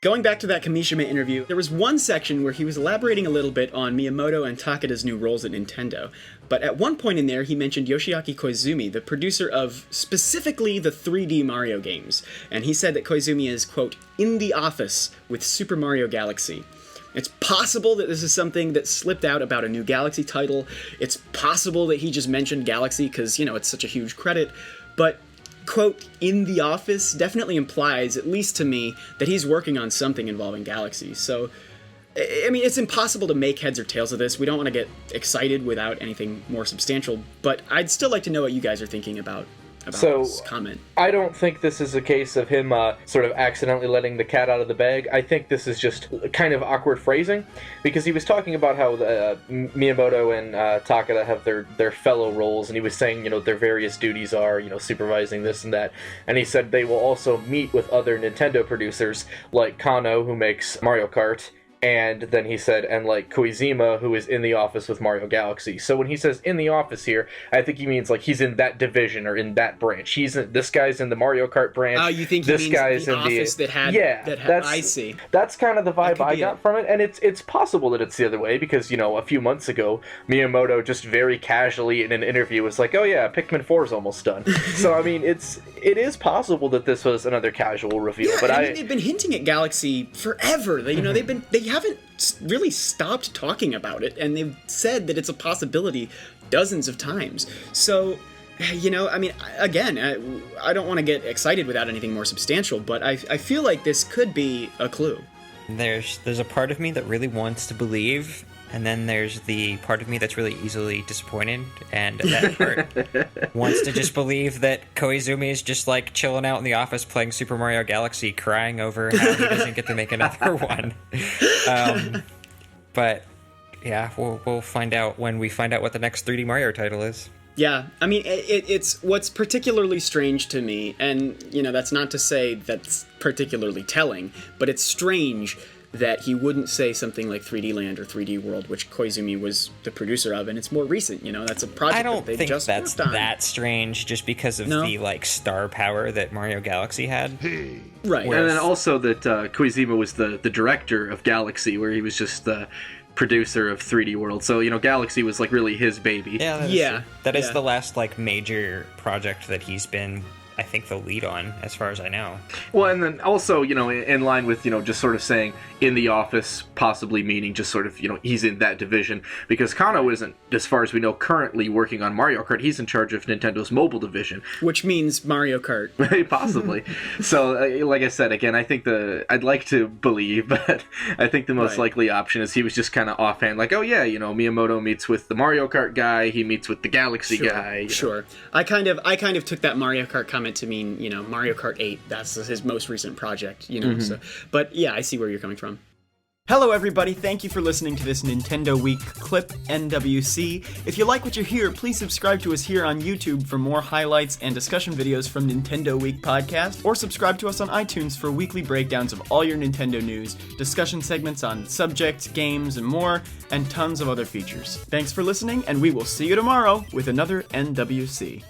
Going back to that Kimishima interview, there was one section where he was elaborating a little bit on Miyamoto and Takeda's new roles at Nintendo. But at one point in there, he mentioned Yoshiaki Koizumi, the producer of specifically the 3D Mario games. And he said that Koizumi is, quote, in the office with Super Mario Galaxy. It's possible that this is something that slipped out about a new Galaxy title. It's possible that he just mentioned Galaxy because, it's such a huge credit. But, quote, in the office definitely implies, at least to me, that he's working on something involving Galaxy. So, I mean, it's impossible to make heads or tails of this. We don't want to get excited without anything more substantial, but I'd still like to know what you guys are thinking about this comment. I don't think this is a case of him sort of accidentally letting the cat out of the bag. I think this is just kind of awkward phrasing, because he was talking about how Miyamoto and Takeda have their fellow roles, and he was saying, their various duties are, supervising this and that, and he said they will also meet with other Nintendo producers, like Kano, who makes Mario Kart, and then he said, and like Koizumi, who is in the office with Mario Galaxy. So when he says in the office here, I think he means like he's in that division or in that branch. This guy's in the Mario Kart branch. Oh, you think he means guy's the in office that had... I see. That's kind of the vibe I got from it, and it's possible that it's the other way, because, a few months ago, Miyamoto just very casually in an interview was like, oh yeah, Pikmin 4 is almost done. So, I mean, it is possible that this was another casual reveal, yeah, but I mean, they've been hinting at Galaxy forever. They haven't really stopped talking about it, and they've said that it's a possibility dozens of times. So, I mean, again, I don't want to get excited without anything more substantial, but I feel like this could be a clue. There's a part of me that really wants to believe, and then there's the part of me that's really easily disappointed, and that part wants to just believe that Koizumi is just like chilling out in the office playing Super Mario Galaxy, crying over how he doesn't get to make another one. But yeah, we'll find out when we find out what the next 3D Mario title is. Yeah, I mean, it's what's particularly strange to me, and, that's not to say that's particularly telling, but it's strange that he wouldn't say something like 3D Land or 3D World, which Koizumi was the producer of, and it's more recent, that's a project that they just worked on. I don't think that's that strange, just because of the, star power that Mario Galaxy had. Right. And then also that Koizumi was the director of Galaxy, where he was just the producer of 3D World. So, Galaxy was, really his baby. Yeah, that is the last, major project that he's been, I think, the lead on, as far as I know. Well, and then also, in line with, just sort of saying in the office, possibly meaning just sort of, he's in that division, because Kano isn't, as far as we know, currently working on Mario Kart. He's in charge of Nintendo's mobile division. Which means Mario Kart. Possibly. So, like I said, again, I think I'd like to believe, but I think the most likely option is he was just kind of offhand, like, oh yeah, Miyamoto meets with the Mario Kart guy, he meets with the Galaxy guy. Sure. I kind of took that Mario Kart comment to mean, Mario Kart 8. That's his most recent project, So, but yeah, I see where you're coming from. Hello everybody, thank you for listening to this Nintendo Week clip, NWC. If you like what you hear, please subscribe to us here on YouTube for more highlights and discussion videos from Nintendo Week podcast, or subscribe to us on iTunes for weekly breakdowns of all your Nintendo news, discussion segments on subjects, games, and more, and tons of other features. Thanks for listening, and we will see you tomorrow with another NWC.